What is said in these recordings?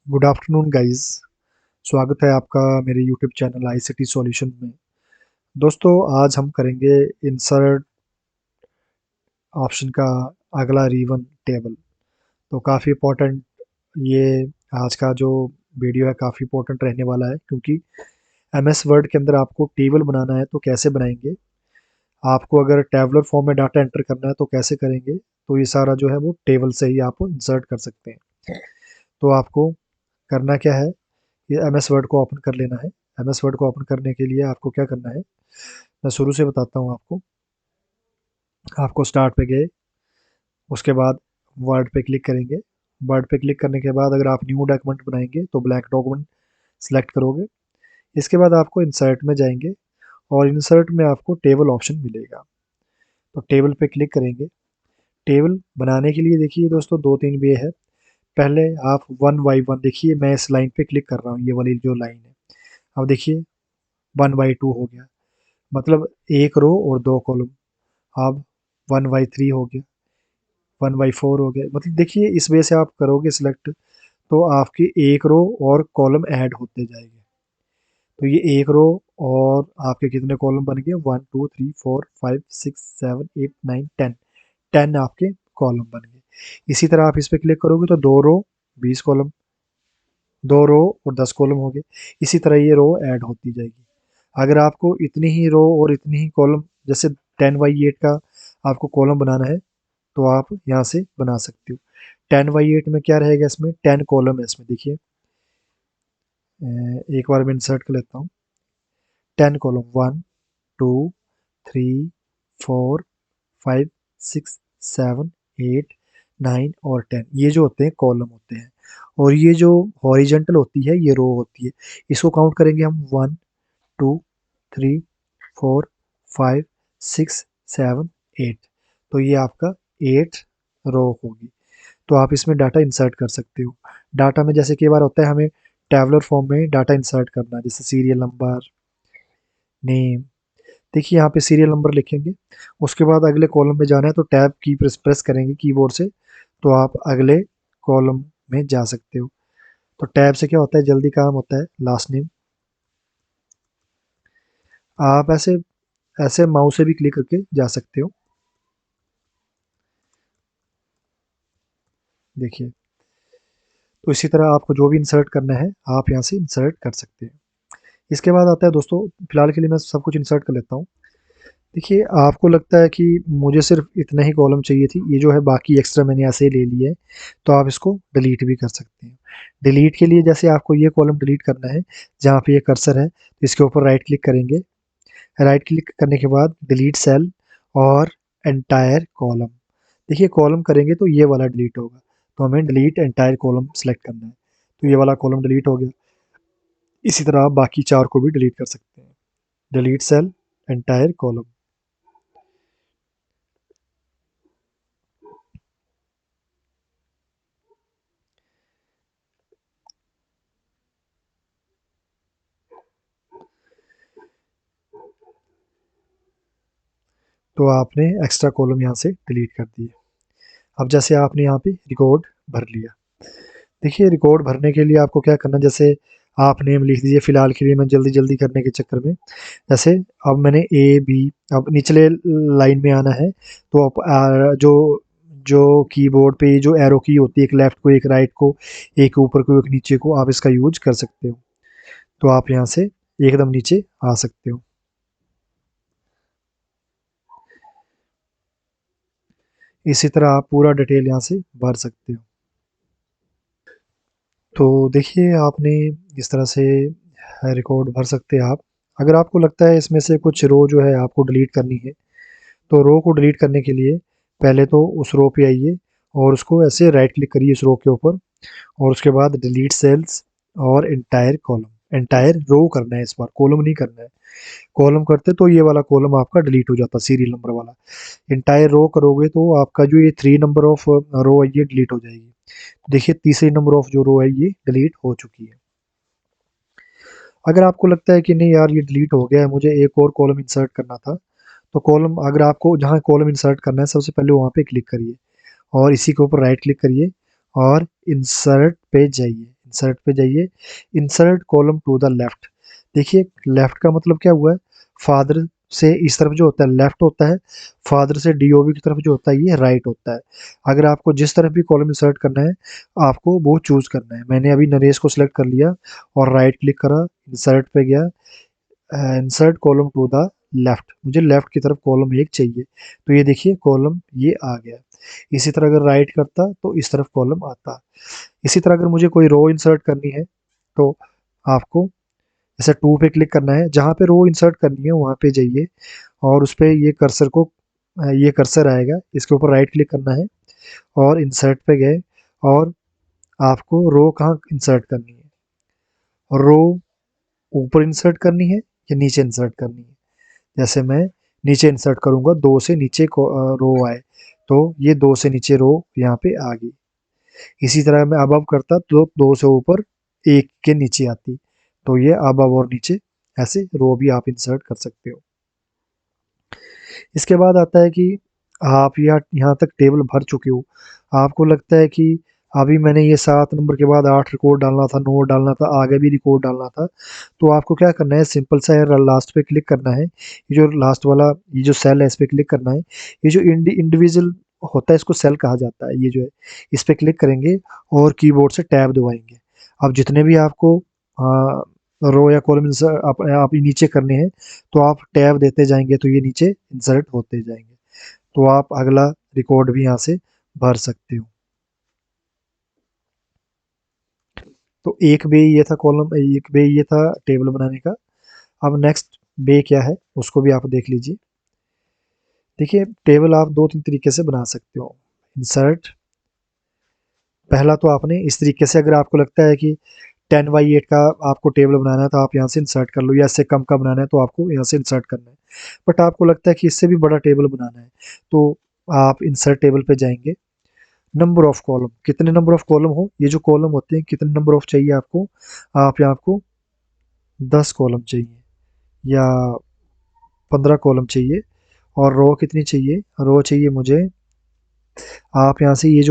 Good afternoon guys. स्वागत है आपका मेरे यूट्यूब चैनल आईसीटी सॉल्यूशन में। दोस्तों, आज हम करेंगे इंसर्ट ऑप्शन का अगला रीवन टेबल। तो काफ़ी इम्पोर्टेंट ये आज का जो वीडियो है काफ़ी इम्पोर्टेंट रहने वाला है, क्योंकि एमएस वर्ड के अंदर आपको टेबल बनाना है तो कैसे बनाएंगे, आपको अगर टैबुलर फॉर्म में डाटा एंटर करना है तो कैसे करेंगे। तो ये सारा जो है वो टेबल से ही आप इंसर्ट कर सकते हैं। तो आपको करना क्या है, ये एम एस वर्ड को ओपन कर लेना है। एम एस वर्ड को ओपन करने के लिए आपको क्या करना है, मैं शुरू से बताता हूँ आपको। आपको स्टार्ट पे गए, उसके बाद वर्ड पे क्लिक करेंगे। वर्ड पे क्लिक करने के बाद अगर आप न्यू डॉक्यूमेंट बनाएंगे तो ब्लैंक डॉक्यूमेंट सेलेक्ट करोगे। इसके बाद आपको इंसर्ट में जाएंगे और इंसर्ट में आपको टेबल ऑप्शन मिलेगा, तो टेबल पे क्लिक करेंगे। टेबल बनाने के लिए देखिए दोस्तों, दो तीन वे है। पहले आप वन बाई वन, देखिए मैं इस लाइन पे क्लिक कर रहा हूँ, ये वाली जो लाइन है। अब देखिए 1/2 हो गया, मतलब एक रो और दो कॉलम। अब 1/3 हो गया, 1/4 हो गया। मतलब देखिए इस वजह से आप करोगे सिलेक्ट तो आपकी एक रो और कॉलम ऐड होते जाएंगे। तो ये एक रो और आपके कितने कॉलम बन गए, 1 2 3 4 5 6 7 8 9 10। 10 आपके कॉलम बन गए। इसी तरह आप इस पर क्लिक करोगे तो दो रो 20 कॉलम, दो रो और 10 कॉलम हो गए। इसी तरह ये रो ऐड होती जाएगी। अगर आपको इतनी ही रो और इतनी ही कॉलम, जैसे 10/8 का आपको कॉलम बनाना है तो आप यहाँ से बना सकते हो। 10/8 में क्या रहेगा, इसमें 10 कॉलम है। इसमें देखिए एक बार मैं इंसर्ट कर लेता हूँ। 10 कॉलम, 1 2 3 4 5 6 7 8 9 और 10, ये जो होते हैं कॉलम होते हैं। और ये जो हॉरिजेंटल होती है ये रो होती है। इसको काउंट करेंगे हम, 1 2 3 4 5 6 7 8। तो ये आपका 8 रो होगी। तो आप इसमें डाटा इंसर्ट कर सकते हो। डाटा में जैसे कई बार होता है हमें टैबुलर फॉर्म में डाटा इंसर्ट करना है, जैसे सीरियल नंबर, नेम। देखिए यहाँ पे सीरियल नंबर लिखेंगे, उसके बाद अगले कॉलम में जाना है तो टैब की प्रेस प्रेस करेंगे कीबोर्ड से, तो आप अगले कॉलम में जा सकते हो। तो टैब से क्या होता है, जल्दी काम होता है। लास्ट नेम आप ऐसे ऐसे माउस से भी क्लिक करके जा सकते हो। देखिए, तो इसी तरह आपको जो भी इंसर्ट करना है आप यहाँ से इंसर्ट कर सकते हैं। इसके बाद आता है दोस्तों, फिलहाल के लिए मैं सब कुछ इंसर्ट कर लेता हूँ। देखिए, आपको लगता है कि मुझे सिर्फ इतना ही कॉलम चाहिए थी, ये जो है बाकी एक्स्ट्रा मैंने ऐसे ही ले लिया है, तो आप इसको डिलीट भी कर सकते हैं। डिलीट के लिए जैसे आपको ये कॉलम डिलीट करना है, जहाँ पे ये कर्सर है इसके ऊपर राइट क्लिक करेंगे। राइट क्लिक करने के बाद डिलीट सेल और एंटायर कॉलम। देखिए कॉलम करेंगे तो ये वाला डिलीट होगा, तो हमें डिलीट एंटायर कॉलम सेलेक्ट करना है। तो ये वाला कॉलम डिलीट हो गया। इसी तरह आप बाकी चार को भी डिलीट कर सकते हैं। Delete cell, entire column. तो आपने एक्स्ट्रा कॉलम यहाँ से डिलीट कर दिए। अब जैसे आपने यहाँ पे रिकॉर्ड भर लिया। देखिए रिकॉर्ड भरने के लिए आपको क्या करना, जैसे आप नेम लिख दीजिए, फिलहाल के लिए मैं जल्दी जल्दी करने के चक्कर में। जैसे अब मैंने ए बी, अब निचले लाइन में आना है तो आप जो जो कीबोर्ड पे जो एरो की होती है, एक लेफ्ट को एक राइट को, एक ऊपर को एक नीचे को, आप इसका यूज कर सकते हो। तो आप यहाँ से एकदम नीचे आ सकते हो। इसी तरह आप पूरा डिटेल यहाँ से भर सकते हो। तो देखिए आपने इस तरह से रिकॉर्ड भर सकते हैं आप। अगर आपको लगता है इसमें से कुछ रो जो है आपको डिलीट करनी है, तो रो को डिलीट करने के लिए पहले तो उस रो पे आइए और उसको ऐसे राइट क्लिक करिए उस रो के ऊपर, और उसके बाद डिलीट सेल्स और एंटायर कॉलम। एंटायर रो करना है, इस बार कॉलम नहीं करना है। कॉलम करते तो ये वाला कॉलम आपका डिलीट हो जाता, सीरियल नंबर वाला। एंटायर रो करोगे तो आपका जो ये 3 नंबर ऑफ रो है ये डिलीट हो जाएगी। देखिए तीसरी नंबर ऑफ जो रो है ये डिलीट हो चुकी है। अगर आपको लगता है कि नहीं यार ये डिलीट हो गया है, मुझे एक और कॉलम इंसर्ट करना था, तो कॉलम, अगर आपको जहाँ कॉलम इंसर्ट करना है सबसे पहले वहाँ पे क्लिक करिए और इसी के ऊपर राइट क्लिक करिए और इंसर्ट पे जाइए। इंसर्ट पे जाइए, insert column to the left. देखिए लेफ्ट का मतलब क्या हुआ है, फादर से इस तरफ जो होता है लेफ्ट होता है, फादर से डीओबी की तरफ जो होता है ये राइट होता है। अगर आपको जिस तरफ भी कॉलम इंसर्ट करना है आपको वो चूज करना है। मैंने अभी नरेश को सिलेक्ट कर लिया और राइट क्लिक करा, इंसर्ट पे गया, insert column to the left, मुझे लेफ्ट की तरफ कॉलम एक चाहिए, तो ये देखिए कॉलम ये आ गया। इसी तरह अगर राइट करता तो इस तरफ कॉलम आता। इसी तरह अगर मुझे कोई रो इंसर्ट करनी है तो आपको जैसे टू पे क्लिक करना है, जहाँ पे रो इंसर्ट करनी है वहाँ पे जाइए और उस पे ये कर्सर को ये कर्सर आएगा, इसके ऊपर राइट क्लिक करना है और इंसर्ट पे गए और आपको रो कहाँ इंसर्ट करनी है, रो ऊपर इंसर्ट करनी है या नीचे इंसर्ट करनी है। जैसे मैं नीचे इंसर्ट करूंगा, दो से नीचे रो आए तो ये दो से नीचे रो यहाँ पे आ गई। इसी तरह मैं अब करता तो दो से ऊपर एक के नीचे आती, तो ये अब और नीचे ऐसे रो भी आप इंसर्ट कर सकते हो। इसके बाद आता है कि आप यहाँ तक टेबल भर चुके हो, आपको लगता है कि अभी मैंने ये 7 नंबर के बाद 8 रिकॉर्ड डालना था, 9 डालना था, आगे भी रिकॉर्ड डालना था, तो आपको क्या करना है, सिंपल सा है, लास्ट पे क्लिक करना है, ये जो लास्ट वाला ये जो सेल है इस पे क्लिक करना है। ये जो इंडिविजुअल होता है इसको सेल कहा जाता है, ये जो है इस पे क्लिक करेंगे और कीबोर्ड से टैब दबाएंगे। अब जितने भी आपको रो या कॉलम आप नीचे करने हैं तो आप टैब देते जाएंगे तो ये नीचे इंसर्ट होते जाएंगे, तो आप अगला रिकॉर्ड भी यहाँ से भर सकते हो। तो एक बे ये था कॉलम, एक बे ये था टेबल बनाने का। अब नेक्स्ट बे क्या है उसको भी आप देख लीजिए। देखिए टेबल आप दो तीन तरीके से बना सकते हो। इंसर्ट, पहला तो आपने इस तरीके से, अगर आपको लगता है कि 10x8 का आपको टेबल बनाना है तो आप यहाँ से इंसर्ट कर लो, या इससे कम का बनाना है तो आपको यहाँ से इंसर्ट करना है। बट आपको लगता है कि इससे भी बड़ा टेबल बनाना है तो आप इंसर्ट टेबल पे जाएंगे। नंबर ऑफ कॉलम, कितने नंबर ऑफ कॉलम हो, ये जो कॉलम होते हैं कितने नंबर ऑफ चाहिए आपको, आप यहाँ आपको 10 कॉलम चाहिए या 15 कॉलम चाहिए। और रो कितनी चाहिए, रो चाहिए मुझे, आप यहाँ से ये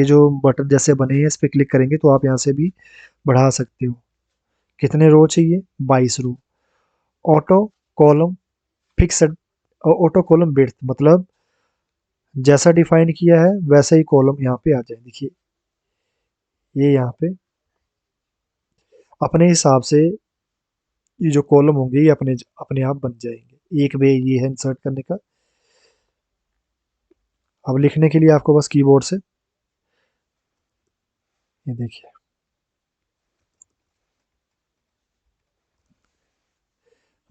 जो बटन जैसे बने हैं इस पे क्लिक करेंगे तो आप यहाँ से भी बढ़ा सकते हो। कितने रो चाहिए, 22 row. Auto column fixed, auto column width मतलब जैसा डिफाइन किया है वैसा ही कॉलम यहाँ पे आ जाए। देखिए ये यहाँ पे अपने हिसाब से ये जो कॉलम होंगे ये अपने अपने आप बन जाएंगे। एक वे ये है इंसर्ट करने का। अब लिखने के लिए आपको बस कीबोर्ड से ये देखिए,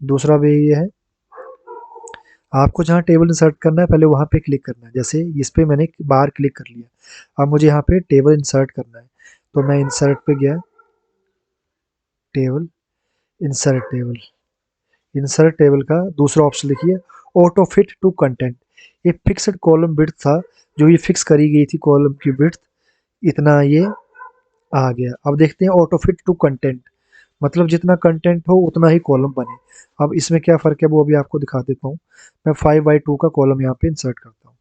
दूसरा वे ये है, आपको जहाँ टेबल इंसर्ट करना है पहले वहाँ पे क्लिक करना है। जैसे इस पे मैंने बार क्लिक कर लिया, अब मुझे यहाँ पे टेबल इंसर्ट करना है तो मैं इंसर्ट पे गया, table, insert table, insert table का दूसरा ऑप्शन लिखिए ऑटो फिट टू कंटेंट। ये फिक्स्ड कॉलम विड्थ था, जो ये फिक्स करी गई थी कॉलम की विड्थ, इतना ये आ गया। अब देखते हैं ऑटो फिट टू कंटेंट, मतलब जितना कंटेंट हो उतना ही कॉलम बने। अब इसमें क्या फ़र्क है वो अभी आपको दिखा देता हूँ। मैं 5x2 का कॉलम यहाँ पे इंसर्ट करता हूँ,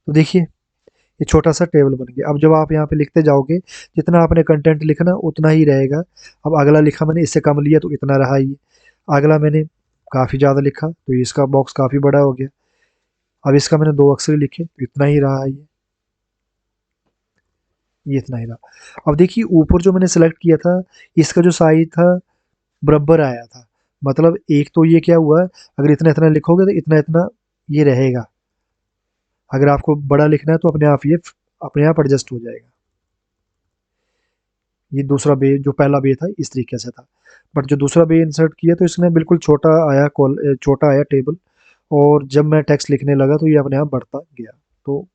तो देखिए ये छोटा सा टेबल बन गया। अब जब आप यहाँ पे लिखते जाओगे जितना आपने कंटेंट लिखना उतना ही रहेगा। अब अगला लिखा मैंने, इससे कम लिया तो इतना रहा ही, अगला मैंने काफ़ी ज़्यादा लिखा तो इसका बॉक्स काफ़ी बड़ा हो गया। अब इसका मैंने 2 अक्षर लिखे तो इतना ही रहा ये इतना ही रहा। अब देखिए ऊपर जो मैंने सेलेक्ट किया था इसका जो साइज था बराबर आया था, मतलब एक तो ये क्या हुआ, अगर इतना इतना लिखोगे तो इतना इतना ये रहेगा। अगर आपको बड़ा लिखना है तो अपने आप ये अपने आप एडजस्ट हो जाएगा। ये दूसरा बे जो पहला बे था इस तरीके से था, बट जो दूसरा बे इंसर्ट किया तो इसने बिल्कुल छोटा आया, छोटा आया टेबल, और जब मैं टेक्स्ट लिखने लगा तो ये अपने आप बढ़ता गया। तो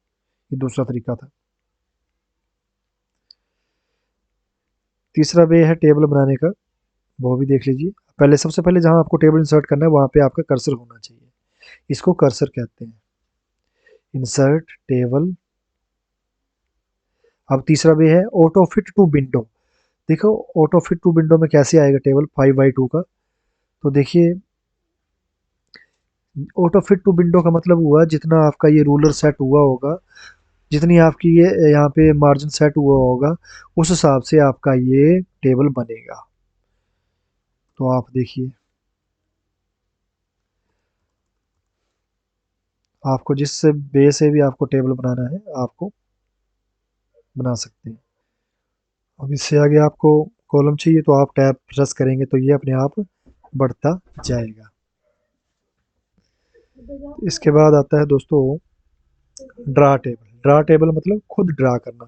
ये दूसरा तरीका था। तीसरा वे है टेबल बनाने का, वो भी देख लीजिए। पहले सबसे पहले जहाँ आपको टेबल इंसर्ट करना है वहाँ पे आपका कर्सर होना चाहिए, इसको कर्सर कहते हैं। Insert table. अब तीसरा वे है ऑटो फिट टू विंडो। देखो ऑटो फिट टू विंडो में कैसे आएगा टेबल 5x2 का, तो देखिए ऑटो फिट टू विंडो का मतलब हुआ जितना आपका ये रूलर सेट हुआ होगा जितनी आपकी ये यहाँ पे मार्जिन सेट हुआ होगा उस हिसाब से आपका ये टेबल बनेगा। तो आप देखिए, आपको जिस बे से भी आपको टेबल बनाना है आपको बना सकते हैं। अब इससे आगे आपको कॉलम चाहिए तो आप टैब प्रेस करेंगे तो ये अपने आप बढ़ता जाएगा। इसके बाद आता है दोस्तों ड्रा टेबल। ड्रा टेबल मतलब खुद ड्रा करना।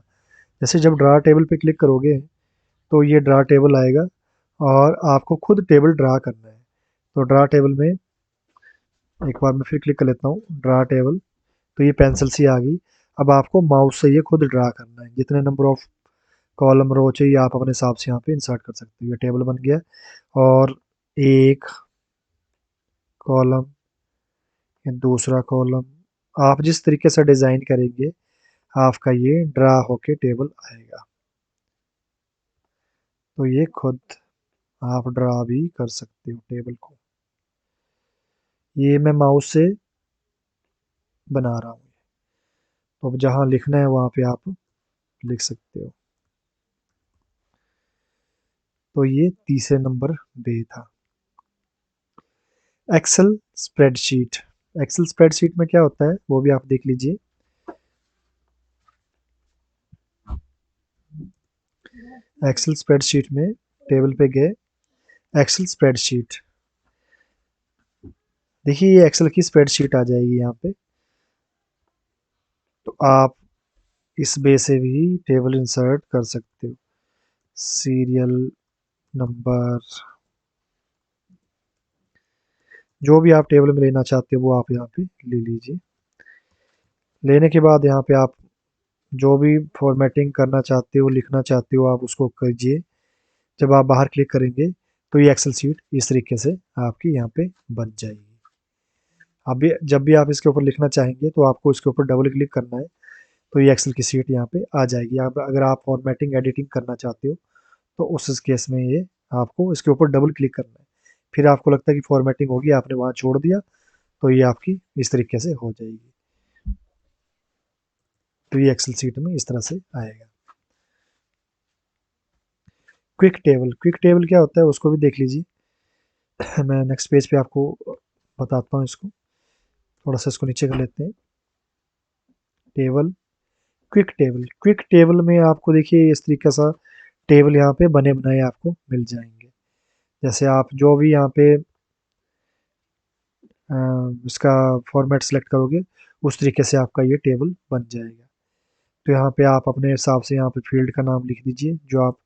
जैसे जब ड्रा टेबल पे क्लिक करोगे तो ये ड्रा टेबल आएगा और आपको खुद टेबल ड्रा करना है। तो ड्रा टेबल में एक बार मैं फिर क्लिक कर लेता हूँ ड्रा टेबल, तो ये पेंसिल सी आ गई। अब आपको माउस से ये खुद ड्रा करना है, जितने नंबर ऑफ कॉलम रो चाहिए आप अपने हिसाब से यहाँ पे इंसर्ट कर सकते हो। ये टेबल बन गया और एक कॉलम, दूसरा कॉलम, आप जिस तरीके से डिज़ाइन करेंगे आपका ये ड्रा होके टेबल आएगा। तो ये खुद आप ड्रा भी कर सकते हो टेबल को। ये मैं माउस से बना रहा हूँ। तो अब जहाँ लिखना है वहाँ पे आप लिख सकते हो। तो ये तीसरे नंबर बे था। Excel spreadsheet. एक्सेल स्प्रेडशीट में क्या होता है वो भी आप देख लीजिए। एक्सेल स्प्रेडशीट में टेबल पे गए, एक्सेल स्प्रेडशीट, देखिए ये एक्सेल की स्प्रेडशीट आ जाएगी यहाँ पे। तो आप इस बे से भी टेबल इंसर्ट कर सकते हो। सीरियल नंबर, जो भी आप टेबल में लेना चाहते हो वो आप यहाँ पे ले लीजिए। लेने के बाद यहाँ पे आप जो भी फॉर्मेटिंग करना चाहते हो, लिखना चाहते हो, आप उसको कीजिए। जब आप बाहर क्लिक करेंगे तो ये एक्सेल शीट इस तरीके से आपकी यहाँ पे बन जाएगी। अभी जब भी आप इसके ऊपर लिखना चाहेंगे तो आपको इसके ऊपर डबल क्लिक करना है तो ये एक्सेल की शीट यहाँ पे आ जाएगी। आप अगर आप फॉर्मेटिंग एडिटिंग करना चाहते हो तो उस केस में ये आपको इसके ऊपर डबल क्लिक करना है। फिर आपको लगता है कि फॉर्मेटिंग होगी, आपने वहाँ छोड़ दिया तो ये आपकी इस तरीके से हो जाएगी। तो ये एक्सेल शीट में इस तरह से आएगा। क्विक टेबल, क्विक टेबल क्या होता है उसको भी देख लीजिए। मैं नेक्स्ट पेज पे आपको बताता हूँ इसको। थोड़ा सा इसको नीचे कर लेते हैं। Table, quick table. Quick table में आपको देखिए इस तरीके सा टेबल यहाँ पे बने बनाए आपको मिल जाएंगे। जैसे आप जो भी यहाँ पे इसका फॉर्मेट सेलेक्ट करोगे उस तरीके से आपका ये टेबल बन जाएगा। तो यहाँ पे आप अपने हिसाब से यहाँ पे फील्ड का नाम लिख दीजिए जो आप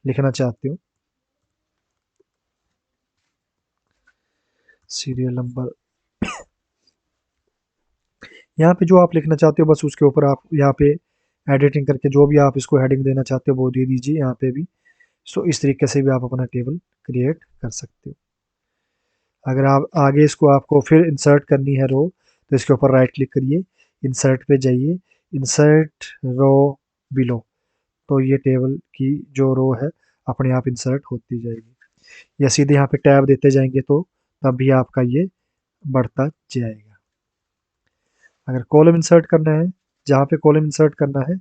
लिखना चाहते हो। सीरियल नंबर, यहाँ पे जो आप लिखना चाहते हो बस उसके ऊपर आप यहाँ पे एडिटिंग करके जो भी आप इसको हेडिंग देना चाहते हो वो दे दीजिए यहाँ पे भी। सो इस तरीके से भी आप अपना टेबल क्रिएट कर सकते हो। अगर आप आगे इसको आपको फिर इंसर्ट करनी है रो तो इसके ऊपर राइट क्लिक करिए, इंसर्ट पे जाइए, इंसर्ट रो बिलो, तो ये टेबल की जो रो है अपने आप इंसर्ट होती जाएगी। या सीधे यहाँ पे टैब देते जाएंगे तो तब भी आपका ये बढ़ता जाएगा। अगर कॉलम इंसर्ट करना है, जहाँ पे कॉलम इंसर्ट करना है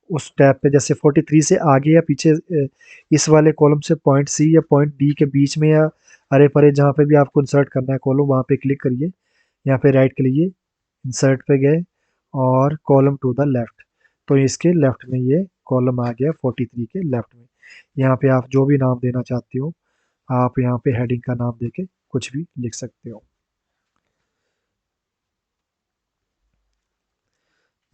उस टैब पे जैसे 43 से आगे या पीछे इस वाले कॉलम से पॉइंट सी या पॉइंट डी के बीच में या अरे परे जहाँ पे भी आपको इंसर्ट करना है कॉलम वहाँ पे क्लिक करिए। यहाँ पे राइट करिए, इंसर्ट पे गए और कॉलम टू द लेफ्ट, तो इसके लेफ्ट में ये कॉलम आ गया 43 के लेफ्ट में। यहाँ पे आप जो भी नाम देना चाहते हो आप यहाँ पे हेडिंग का नाम देके कुछ भी लिख सकते हो।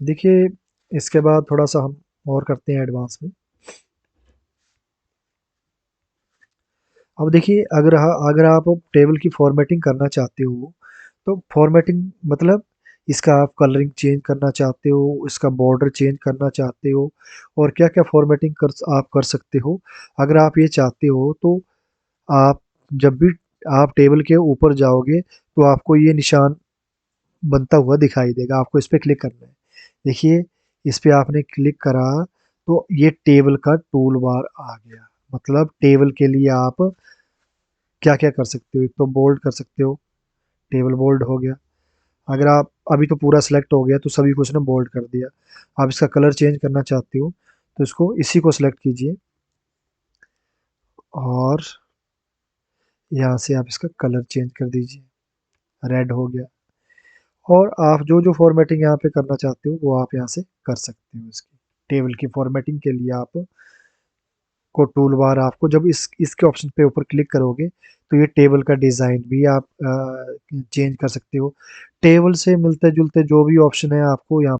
देखिए इसके बाद थोड़ा सा हम और करते हैं एडवांस में। अब देखिए अगर आप टेबल की फॉर्मेटिंग करना चाहते हो तो फॉर्मेटिंग मतलब इसका आप कलरिंग चेंज करना चाहते हो, इसका बॉर्डर चेंज करना चाहते हो और क्या-क्या फॉर्मेटिंग आप कर सकते हो। अगर आप ये चाहते हो तो आप जब भी आप टेबल के ऊपर जाओगे तो आपको ये निशान बनता हुआ दिखाई देगा, आपको इस पे क्लिक करना है। देखिए इस पे आपने क्लिक करा तो ये टेबल का टूल बार आ गया। मतलब टेबल के लिए आप क्या-क्या कर सकते हो, एक तो बोल्ड कर सकते हो, टेबल बोल्ड हो गया। अगर आप अभी तो पूरा सिलेक्ट हो गया तो सभी को उसने बोल्ड कर दिया। आप इसका कलर चेंज करना चाहते हो तो इसको इसी को सिलेक्ट कीजिए और यहाँ से आप इसका कलर चेंज कर दीजिए, रेड हो गया। और आप जो फॉर्मेटिंग यहाँ पे करना चाहते हो वो आप यहाँ से कर सकते हो। इसकी टेबल की फॉर्मेटिंग के लिए आप को टूल बार आपको जब इसके ऑप्शन पे ऊपर क्लिक करोगे तो ये टेबल का डिज़ाइन भी आप चेंज कर सकते हो। टेबल से मिलते जुलते जो भी ऑप्शन है आपको यहाँ